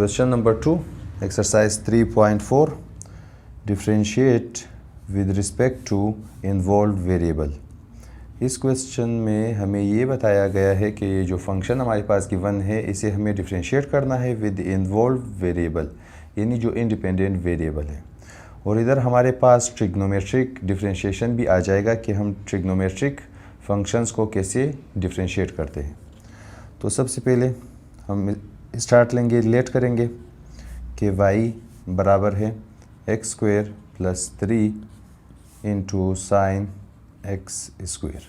Question number 2, exercise 3.4, differentiate with respect to involved variable। इस question में हमें ये बताया गया है कि ये जो फंक्शन हमारे पास गिवन है इसे हमें डिफरेंशिएट करना है विद इन्वॉल्व वेरिएबल, यानी जो इंडिपेंडेंट वेरिएबल है। और इधर हमारे पास ट्रिग्नोमेट्रिक डिफरेंशिएशन भी आ जाएगा कि हम ट्रिग्नोमेट्रिक फंक्शंस को कैसे डिफरेंशिएट करते हैं। तो सबसे पहले हम स्टार्ट लेंगे, रिलेट करेंगे कि y बराबर है x square plus 3 into sine x square.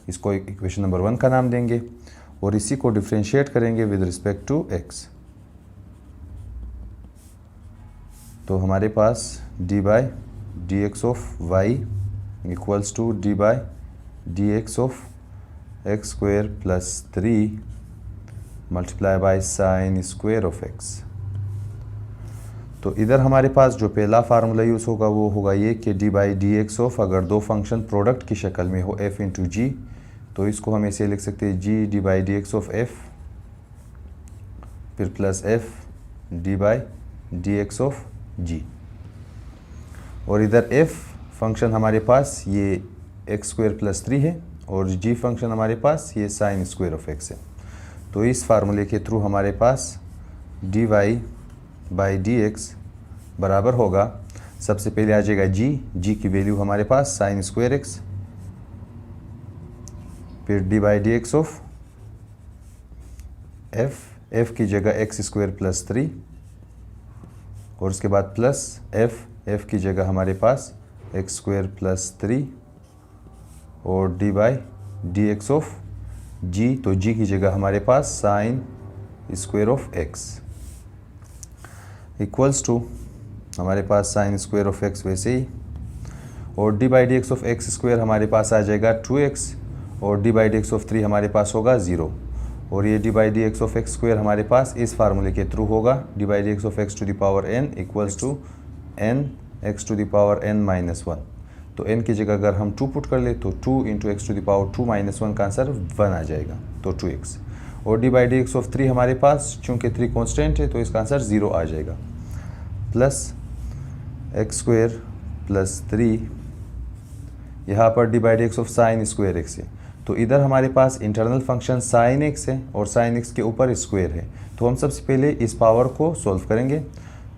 इसको इक्वेशन नंबर 1 का नाम देंगे और इसी को डिफरेंशिएट करेंगे विद रिस्पेक्ट टू x। तो हमारे पास d by D x of y equals to d by D x of x square plus 3 multiply by sine square of x. तो इधर हमारे पास जो पहला फार्मूला यूज़ होगा वो होगा ये कि D by D x of, अगर दो फंक्शन प्रोडक्ट की शक्ल में हो एफ इंटू जी, तो इसको हम ऐसे लिख सकते हैं g d by D x of f फिर plus f d by D x of g. और इधर एफ फंक्शन हमारे पास ये एक्स स्क्वायर प्लस 3 है और जी फंक्शन हमारे पास ये साइन स्क्वायर ऑफ एक्स है। तो इस फार्मूले के थ्रू हमारे पास d Y by D x बराबर होगा, सबसे पहले आ जाएगा जी की वैल्यू हमारे पास साइन स्क्वायर एक्स, फिर d by D x of F की जगह एक्स स्क्वायर प्लस 3 और उसके बाद प्लस एफ की जगह हमारे पास एक्स स्क्वायर प्लस 3 और D by D x of जी, तो जी की जगह हमारे पास sign square of x equals to हमारे पास साइन स्क्वायर ऑफ एक्स वैसे ही, और D by D x of x square हमारे पास आ जाएगा 2x और D by D x of 3 हमारे पास होगा 0 और ये D by D x of x square हमारे पास इस फार्मूले के थ्रू होगा D by D x of X to the power n equals to n X to the power n minus 1। तो n की जगह अगर हम 2 पुट कर ले तो 2 into X to the power 2 minus 1 का आंसर 1 आ जाएगा, तो 2x। और D by D x of 3 हमारे पास चूँकि 3 कॉन्स्टेंट है तो इसका आंसर 0 आ जाएगा, प्लस एक्स स्क्वायर प्लस 3 यहाँ पर D by D x of sign square x है। तो इधर हमारे पास इंटरनल फंक्शन साइन एक्स है और साइन एक्स के ऊपर स्क्वायर है। तो हम सबसे पहले इस पावर को सॉल्व करेंगे।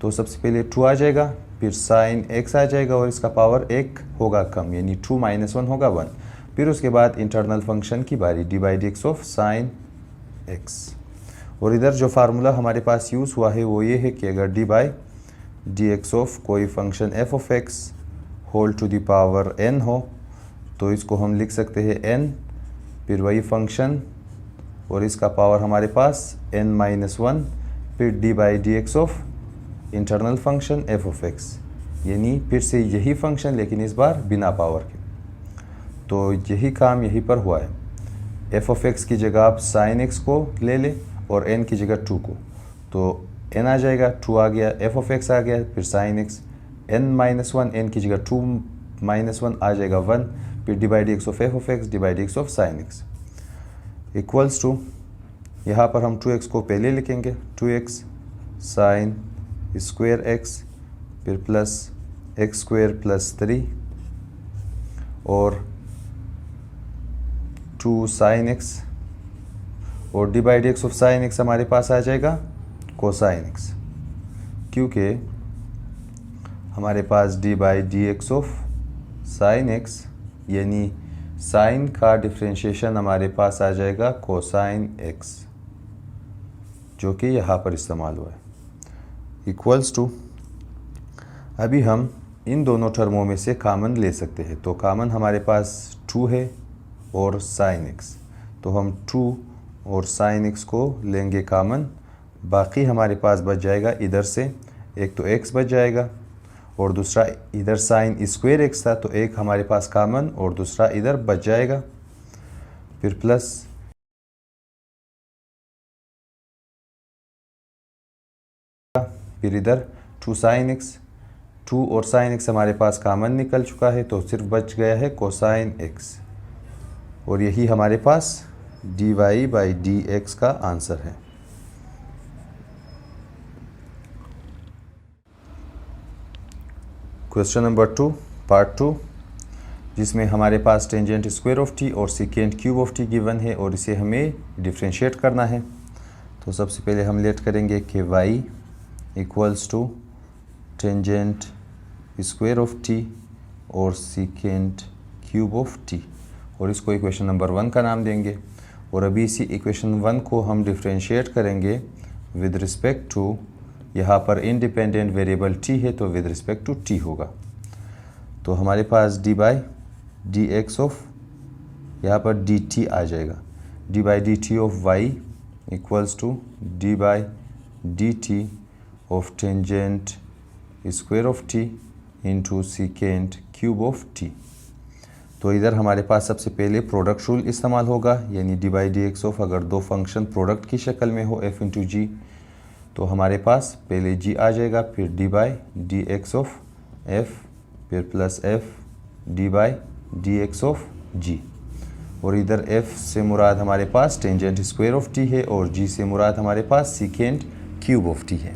तो सबसे पहले 2 आ जाएगा, फिर साइन एक्स आ जाएगा और इसका पावर 1 होगा कम, यानी 2 माइनस 1 होगा 1। फिर उसके बाद इंटरनल फंक्शन की बारी D by D x of sine x. और इधर जो फार्मूला हमारे पास यूज़ हुआ है वो ये है कि अगर d by D x of कोई function f of x whole to the power n हो तो इसको हम लिख सकते हैं n, फिर वही फंक्शन और इसका पावर हमारे पास n माइनस 1, फिर d by D x of internal function f of x, यानी फिर से यही फंक्शन लेकिन इस बार बिना पावर के। तो यही काम यहीं पर हुआ है, एफ ऑफ एक्स की जगह आप साइन एक्स को ले लें और n की जगह 2 को, तो n आ जाएगा, 2 आ गया, एफ ऑफ एक्स आ गया, फिर sine x n minus 1, n की जगह 2 माइनस 1 आ जाएगा 1, फिर d by D x of f of x d by D x of sine x equals to, यहाँ पर हम 2x को पहले लिखेंगे, 2x साइन स्क्वायर एक्स फिर प्लस एक्स स्क्वायर प्लस 3 और 2 साइन एक्स और D by D x of sine x हमारे पास आ जाएगा कोसाइन एक्स, क्योंकि हमारे पास d by D x of sine x यानी साइन का डिफरेंशिएशन हमारे पास आ जाएगा कोसाइन एक्स, जो कि यहाँ पर इस्तेमाल हुआ है, इक्वल्स टू। अभी हम इन दोनों टर्मों में से कॉमन ले सकते हैं। तो कॉमन हमारे पास 2 है और साइन एक्स, तो हम 2 और साइन एक्स को लेंगे कॉमन, बाकी हमारे पास बच जाएगा इधर से एक तो x बच जाएगा और दूसरा इधर साइन स्क्वायर एक्स था तो एक हमारे पास कॉमन और दूसरा इधर बच जाएगा, फिर प्लस फिर इधर 2 साइन एक्स, 2 और साइन एक्स हमारे पास कॉमन निकल चुका है तो सिर्फ बच गया है कोसाइन एक्स, और यही हमारे पास dy बाई डी एक्स का आंसर है। क्वेश्चन नंबर 2 पार्ट 2, जिसमें हमारे पास टेंजेंट स्क्वायर ऑफ टी और secant cube of T given है और इसे हमें डिफ्रेंशिएट करना है। तो सबसे पहले हम लेट करेंगे कि y equals to tangent square of T और सीकेंट क्यूब ऑफ टी, और इसको इक्वेशन नंबर 1 का नाम देंगे। और अभी इसी इक्वेशन 1 को हम डिफ्रेंशिएट करेंगे विद रिस्पेक्ट टू, यहाँ पर इंडिपेंडेंट वेरिएबल t है तो विद रिस्पेक्ट टू t होगा। तो हमारे पास d by D x of, यहाँ पर dt आ जाएगा, d by D T of y equals to d by D T of tangent square of t into secant cube of t। तो इधर हमारे पास सबसे पहले प्रोडक्ट रूल इस्तेमाल होगा, यानी d by D x of अगर दो फंक्शन प्रोडक्ट की शक्ल में हो f इंटू जी, तो हमारे पास पहले g आ जाएगा, फिर d by D x of f, फिर plus f d by D x of g। और इधर f से मुराद हमारे पास टेंजेंट स्क्वायर ऑफ t है और g से मुराद हमारे पास सीकेंट क्यूब ऑफ t है।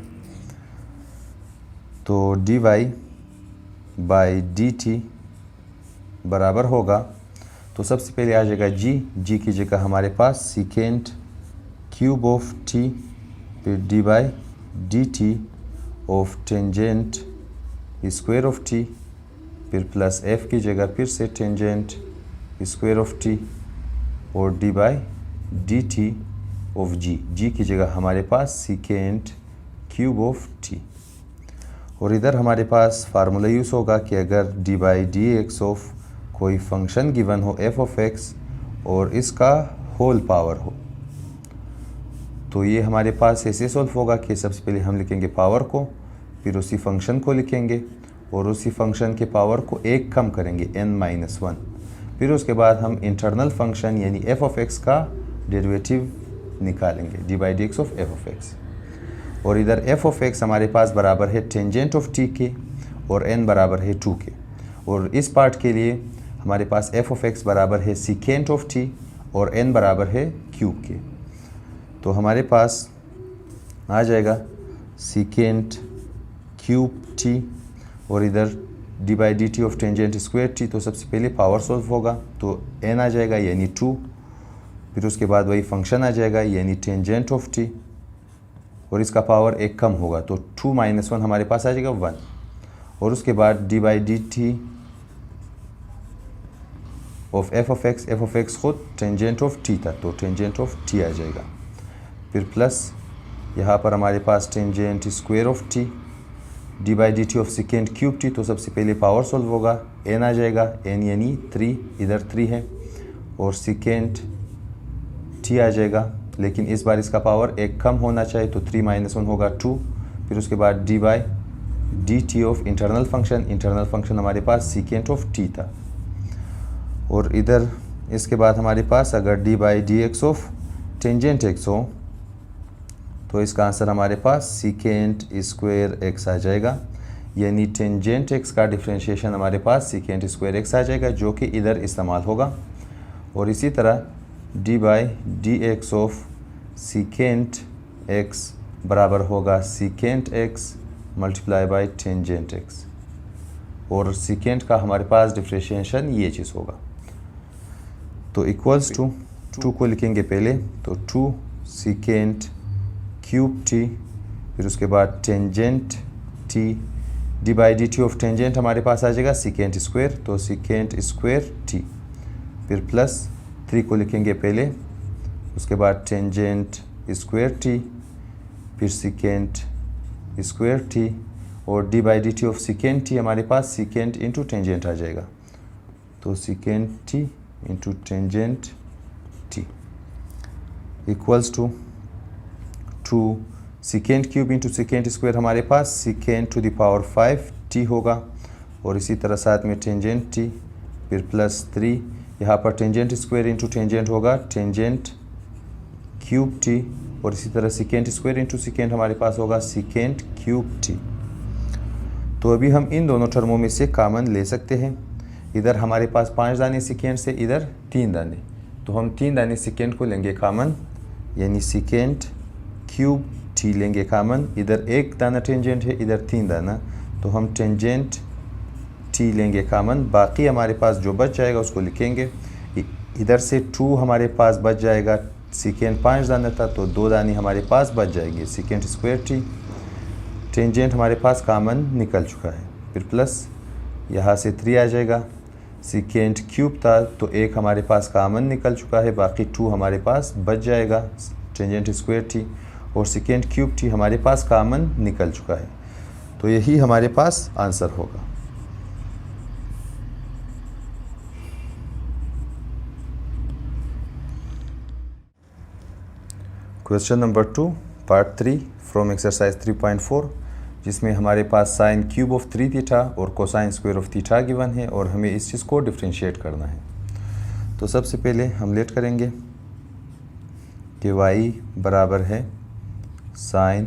तो dy बाई डी टी बराबर होगा, तो सबसे पहले आ जाएगा g की जगह हमारे पास सीकेंट क्यूब ऑफ t, फिर d by D T of tangent square of t, फिर प्लस f की जगह फिर से टेंजेंट स्क्वायर ऑफ t और D by D T of g की जगह हमारे पास सीकेंट क्यूब ऑफ t। और इधर हमारे पास फार्मूला यूज़ होगा कि अगर d by D x of कोई फंक्शन गिवन हो f ऑफ x और इसका होल पावर हो, तो ये हमारे पास ऐसे सॉल्व होगा कि सबसे पहले हम लिखेंगे पावर को, फिर उसी फंक्शन को लिखेंगे और उसी फंक्शन के पावर को एक कम करेंगे n-1, फिर उसके बाद हम इंटरनल फंक्शन यानी f ऑफ x का डेरिवेटिव निकालेंगे, d by D x of f of x। और इधर f ऑफ x हमारे पास बराबर है टेंजेंट ऑफ t के और n बराबर है 2 के। और इस पार्ट के लिए हमारे पास f ऑफ x बराबर है सीकेंट ऑफ t और n बराबर है क्यूब के। तो हमारे पास आ जाएगा सीकेंट क्यूब t और इधर d by D T of tangent square t। तो सबसे पहले पावर सॉल्व होगा, तो n आ जाएगा यानी 2, फिर उसके बाद वही फंक्शन आ जाएगा यानी टेंजेंट ऑफ t और इसका पावर एक कम होगा, तो 2-1 हमारे पास आ जाएगा 1। और उसके बाद d by D T of f of x खुद टेंजेंट ऑफ t था तो टेंजेंट ऑफ t आ जाएगा, फिर प्लस यहाँ पर हमारे पास tangent square of t d by D T of second cube t। तो सबसे पहले पावर सॉल्व होगा, n आ जाएगा, n यानी 3, इधर 3 है और सेकेंड t आ जाएगा, लेकिन इस बार इसका पावर एक कम होना चाहिए तो 3-1 होगा 2। फिर उसके बाद d by D T of internal function हमारे पास सीकेंट ऑफ t था। और इधर इसके बाद हमारे पास अगर d by D x of tangent x हो तो इसका आंसर हमारे पास सीकेंट स्क्वायर x आ जाएगा, यानी टेंजेंट x का डिफ्रेंशिएशन हमारे पास सीकेंट स्क्वायर x आ जाएगा जो कि इधर इस्तेमाल होगा। और इसी तरह d by D x of secant x बराबर होगा secant x multiply by tangent x, और सीकेंट का हमारे पास डिफ्रेंशिएशन ये चीज़ होगा। तो इक्वल्स टू 2 को लिखेंगे पहले, तो 2 सीकेंट क्यूब t, फिर उसके बाद tangent t, d by D T of tangent हमारे पास आ जाएगा सीकेंट स्क्वायर, तो सीकेंट स्क्वायर t, फिर प्लस 3 को लिखेंगे पहले, उसके बाद टेंजेंट स्क्वायर t, फिर सीकेंट स्क्वायर t और d by D T of secant t हमारे पास सीकेंट इंटू टेंजेंट आ जाएगा, तो secant t into tangent t equals to 2 secant cube into secant square हमारे पास secant to the power 5 t होगा, और इसी तरह साथ में टेंजेंट t, फिर प्लस 3, यहाँ पर टेंजेंट स्क्वायर इंटू टेंजेंट होगा टेंजेंट क्यूब t, और इसी तरह सीकेंट स्क्वायर इंटू सीकेंट हमारे पास होगा सीकेंट क्यूब t। तो अभी हम इन दोनों टर्मों में से कॉमन ले सकते हैं, इधर हमारे पास 5 दाने सीकेंट से, इधर 3 दाने, तो हम 3 दाने सीकेंट को लेंगे कॉमन, यानी सीकेंट क्यूब t लेंगे कॉमन। इधर 1 दाना टेंजेंट है, इधर 3 दाना, तो हम टेंजेंट टी लेंगे कामन, बाकी हमारे पास जो बच जाएगा उसको लिखेंगे। इधर से 2 हमारे पास बच जाएगा, सीकेंट 5 दाना था तो 2 दानी हमारे पास बच जाएंगे, सीकेंट स्क्वायर टी। टेंजेंट हमारे पास कामन निकल चुका है, फिर प्लस यहाँ से 3 आ जाएगा। सीकेंट क्यूब था तो 1 हमारे पास कामन निकल चुका है, बाकी 2 हमारे पास बच जाएगा, टेंजेंट स्क्वायर टी। और सीकेंट क्यूब टी हमारे पास कामन निकल चुका है, तो यही हमारे पास आंसर होगा। Question number 2 part 3 from exercise 3.4, जिसमें हमारे पास साइन क्यूब ऑफ 3 थीटा और cosine square of theta given है और हमें इस चीज़ को डिफ्रेंशिएट करना है। तो सबसे पहले हम लेट करेंगे कि y बराबर है sign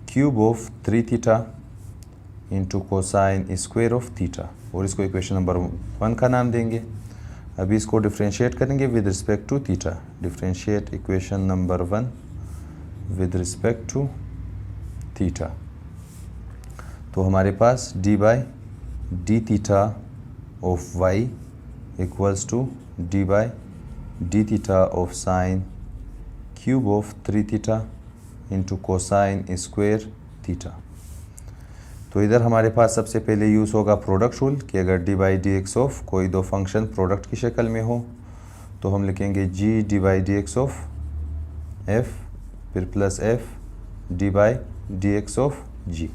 cube of 3 theta into cosine square of theta, और इसको इक्वेशन नंबर 1 का नाम देंगे। अभी इसको डिफ्रेंशिएट करेंगे with respect to theta. Differentiate equation number 1 with respect to theta. तो हमारे पास d by D theta of y equals to d by D theta of sine cube of 3 theta into cosine square theta. तो इधर हमारे पास सबसे पहले use होगा product rule कि अगर d by D x of कोई दो फंक्शन प्रोडक्ट की शक्ल में हो तो हम लिखेंगे g d by D x of f, फिर plus f d by D x of g.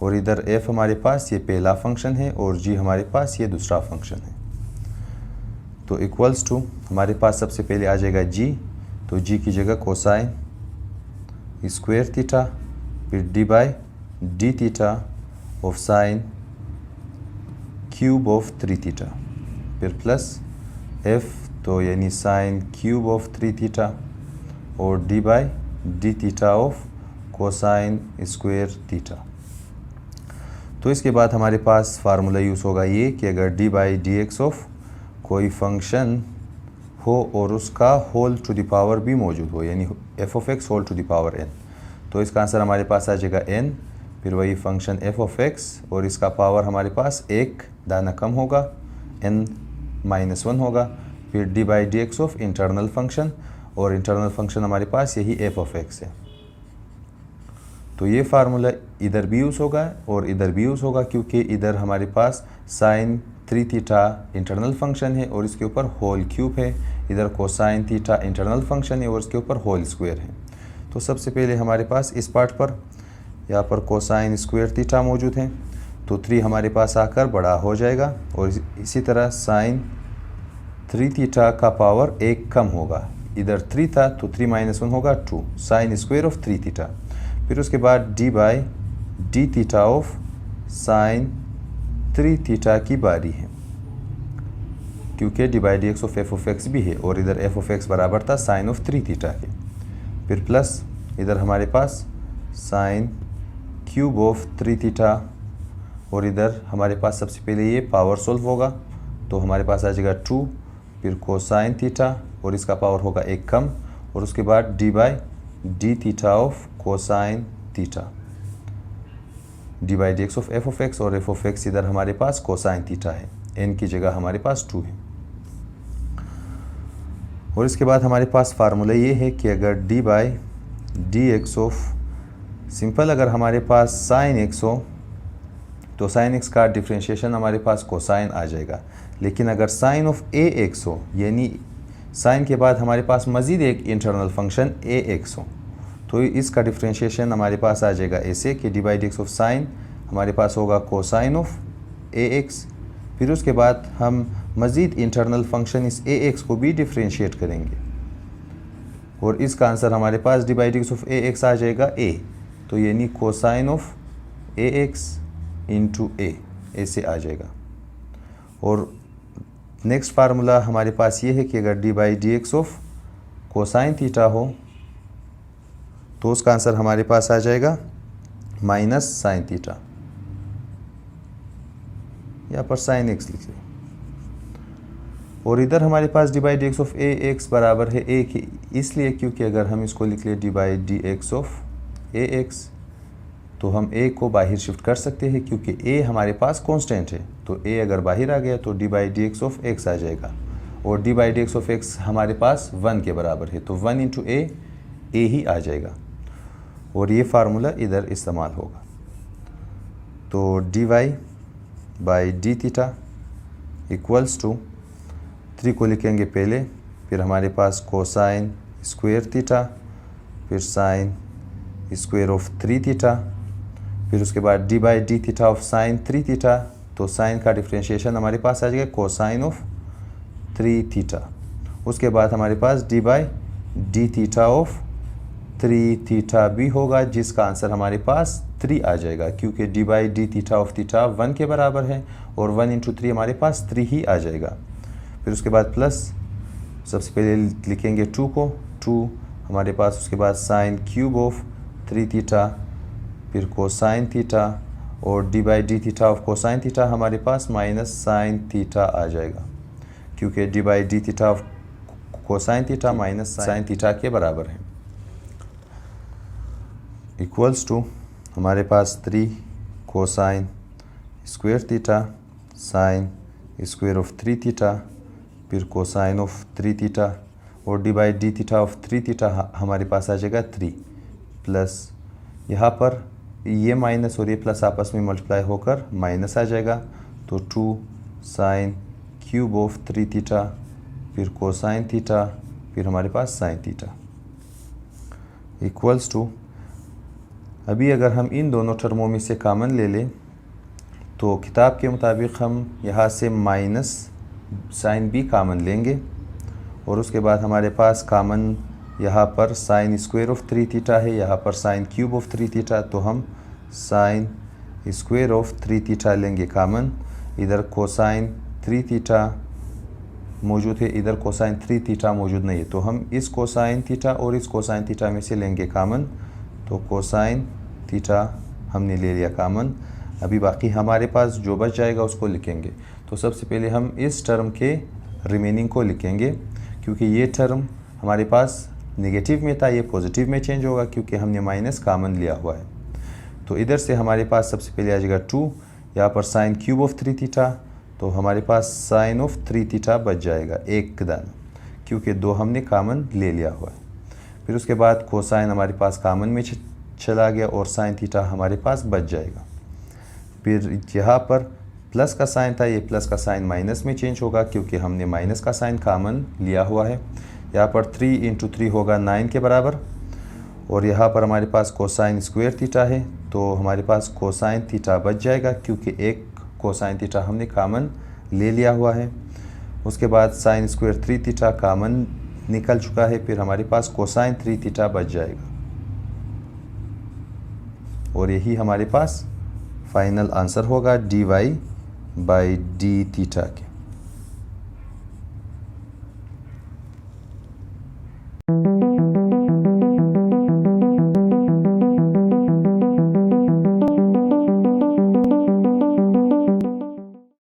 और इधर एफ हमारे पास ये पहला फंक्शन है और जी हमारे पास ये दूसरा फंक्शन है। तो इक्वल्स टू हमारे पास सबसे पहले आ जाएगा जी, तो जी की जगह कोसाइन स्क्वायर थीटा, फिर d by D theta of sine cube of 3 theta, फिर प्लस एफ तो यानी साइन क्यूब ऑफ 3 थीटा और D by D theta of cosine square theta. तो इसके बाद हमारे पास फार्मूला यूज़ होगा ये कि अगर d by D x of कोई फंक्शन हो और उसका होल टू द पावर भी मौजूद हो, यानी F of x whole to the power N, तो इसका आंसर हमारे पास आ जाएगा एन, फिर वही फंक्शन एफ ऑफ एक्स और इसका पावर हमारे पास एक दाना कम होगा, एन माइनस 1 होगा, फिर d by D x of internal function, और इंटरनल फंक्शन हमारे पास यही एफ ऑफ एक्स है। तो ये फार्मूला इधर भी यूज़ होगा और इधर भी यूज़ होगा, क्योंकि इधर हमारे पास साइन 3 थीटा इंटरनल फंक्शन है और इसके ऊपर होल क्यूब है, इधर कोसाइन थीटा इंटरनल फंक्शन है और इसके ऊपर होल स्क्वायर है। तो सबसे पहले हमारे पास इस पार्ट पर यहाँ पर कोसाइन स्क्वायर थीटा मौजूद है, तो 3 हमारे पास आकर बड़ा हो जाएगा, और इसी तरह साइन 3 थीटा का पावर 1 कम होगा, इधर 3 था तो 3 माइनस 1 होगा 2, साइन स्क्वायर ऑफ 3 थीटा। फिर उसके बाद D by D theta of sine 3 theta की बारी है, क्योंकि D by D x of f of x भी है और इधर एफ ऑफ एक्स बराबर था साइन ऑफ 3 थीटा के। फिर प्लस इधर हमारे पास साइन क्यूब ऑफ 3 थीटा, और इधर हमारे पास सबसे पहले ये पावर सोल्व होगा, तो हमारे पास आ जाएगा 2, फिर कोसाइन थीटा और इसका पावर होगा 1 कम, और उसके बाद D by D theta of cosine theta, D by D x of f of x, और एफ ऑफ एक्स इधर हमारे पास कोसाइन थीटा है, एन की जगह हमारे पास 2 है। और इसके बाद हमारे पास फार्मूला ये है कि अगर d by D x of simple, अगर हमारे पास साइन एक्स हो तो साइन एक्स का डिफ्रेंशिएशन हमारे पास कोसाइन आ जाएगा, लेकिन अगर साइन ऑफ ए एक्स हो, यानी साइन के बाद हमारे पास मज़ीद एक इंटरनल फंक्शन ए एक्स हो, तो इसका डिफ्रेंशिएशन हमारे पास आ जाएगा ऐसे कि D by D x of sign हमारे पास होगा कोसाइन ऑफ ए एक्स, फिर उसके बाद हम मज़ीद इंटरनल फंक्शन इस ए एक्स को भी डिफ्रेंशिएट करेंगे, और इसका आंसर हमारे पास d by D x of a x आ जाएगा ए, तो यानी cosine of a x into a ऐसे आ जाएगा। और नेक्स्ट फार्मूला हमारे पास ये है कि अगर d by D x of cosine theta हो तो उसका आंसर हमारे पास आ जाएगा माइनस साइन थीटा, यहाँ पर साइन एक्स लिख लें, और इधर हमारे पास d by D x of a x बराबर है ए की, इसलिए क्योंकि अगर हम इसको लिख लें D by D x of a x तो हम a को बाहर शिफ्ट कर सकते हैं क्योंकि a हमारे पास कांस्टेंट है। तो a अगर बाहर आ गया तो d by D x of x आ जाएगा और d by D x of x हमारे पास 1 के बराबर है, तो 1 इंटू a ही आ जाएगा और ये फार्मूला इधर इस्तेमाल होगा। तो dy by D theta equals to 3 को लिखेंगे पहले, फिर हमारे पास कोसाइन स्क्वायर थीटा, फिर साइन स्क्वायर ऑफ 3 थीटा, फिर उसके बाद D by D theta of sine 3 theta. तो साइन का डिफ्रेंशिएशन हमारे पास आ जाएगा कोसाइन ऑफ 3 थीटा। उसके बाद हमारे पास d by D theta of 3 theta भी होगा, जिसका आंसर हमारे पास 3 आ जाएगा क्योंकि D by D theta of theta 1 के बराबर है और 1 इंटू 3 हमारे पास 3 ही आ जाएगा। फिर उसके बाद प्लस, सबसे पहले लिखेंगे 2 को, 2 हमारे पास, उसके बाद साइन क्यूब ऑफ 3 थीटा, फिर कोसाइन थीटा और D by D theta of cosine theta हमारे पास माइनस साइन थीटा आ जाएगा क्योंकि D by D theta of cosine theta minus sine theta के बराबर है। इक्वल्स टू हमारे पास 3 cosine square theta sine square of 3 theta, फिर cosine of 3 theta और D by D theta of 3 theta हमारे पास आ जाएगा 3 प्लस यहाँ पर ये माइनस और ये प्लस आपस में मल्टीप्लाई होकर माइनस आ जाएगा। तो 2 साइन क्यूब ऑफ 3 थीटा, फिर कोसाइन थीटा, फिर हमारे पास साइन थीटा इक्वल्स टू, अभी अगर हम इन दोनों टर्मों में से कॉमन ले लें तो किताब के मुताबिक हम यहाँ से माइनस साइन भी कॉमन लेंगे और उसके बाद हमारे पास कॉमन यहाँ पर साइन स्क्वायर ऑफ 3 थीटा है, यहाँ पर साइन क्यूब ऑफ 3 थीटा, तो हम साइन स्क्वायर ऑफ 3 थीटा लेंगे कॉमन। इधर कोसाइन 3 थीटा मौजूद है, इधर कोसाइन 3 थीटा मौजूद नहीं है, तो हम इस कोसाइन थीटा और इस कोसाइन थीटा में से लेंगे कॉमन। तो कोसाइन थीटा हमने ले लिया कॉमन। अभी बाकी हमारे पास जो बच जाएगा उसको लिखेंगे। तो सबसे पहले हम इस टर्म के रिमेनिंग को लिखेंगे क्योंकि ये टर्म हमारे पास नेगेटिव में था, ये पॉजिटिव में चेंज होगा क्योंकि हमने माइनस कॉमन लिया हुआ है। तो इधर से हमारे पास सबसे पहले आ जाएगा 2, यहाँ पर साइन क्यूब ऑफ 3 थीटा, तो हमारे पास साइन ऑफ 3 थीटा बच जाएगा एक दाना क्योंकि 2 हमने कॉमन ले लिया हुआ है। फिर उसके बाद कोसाइन हमारे पास कॉमन में चला गया और साइन थीटा हमारे पास बच जाएगा। फिर यहाँ पर प्लस का साइन था, ये प्लस का साइन माइनस में चेंज होगा क्योंकि हमने माइनस का साइन कॉमन लिया हुआ है। यहाँ पर 3 इंटू 3 होगा 9 के बराबर और यहाँ पर हमारे पास कोसाइन स्क्वायर थीटा है, तो हमारे पास कोसाइन थीटा बच जाएगा क्योंकि एक कोसाइन थीटा हमने कॉमन ले लिया हुआ है। उसके बाद साइन स्क्वायर 3 थीटा कॉमन निकल चुका है, फिर हमारे पास कोसाइन 3 थीटा बच जाएगा और यही हमारे पास फाइनल आंसर होगा D Y by D theta के।